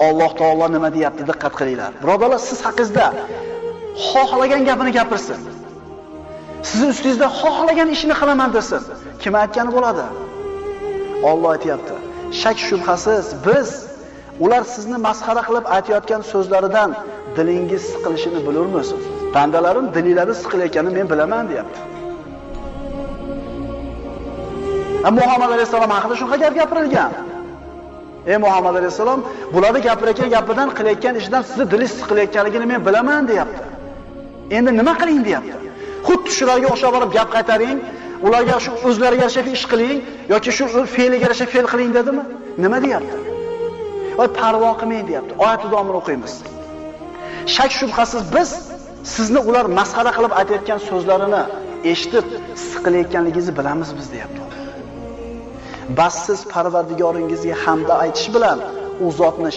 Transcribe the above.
Alloh taolo nima deyapti? Diqqat qilinglar. Birodarlar, siz haqingizda xohlagan gapini gapirsin. Sizning ustingizda xohlagan ishini qilaman desin. Kim aytgani bo'ladi? Alloh aytayapti. Shak shubhasiz biz ular sizni masxara qilib aytayotgan so'zlaridan dilingiz siqilishini bilurmiz. Bandalarim dillari siqilayotganini men bilaman, deyapti. Muhammad alayhisalom haqida shunaqa gap gapirilgan. Ey Muhammad alayhisalom, bularni gapirayotgan gapidan qilayotgan ishidan sizni dilingiz siqilayotganligini men bilaman, deyapti. Endi nima qiling, deyapti. Xuddi shularga o'xshab borib gap qaytaring, ularga shu o'zlariga yarasha ish qiling yoki shu fe'liga yarasha fe'l qiling dedimi? Nima deyapti? Voy parvo qilmang, deyapti. Oyat davomini o'qiymiz. Shak shubhasiz biz sizni ular masxara qilib aytayotgan so'zlarini eshitib siqilayotganligingizni bilamiz biz, deyapti. Bas siz Parvardigoringizga hamda aytish bilan u zotni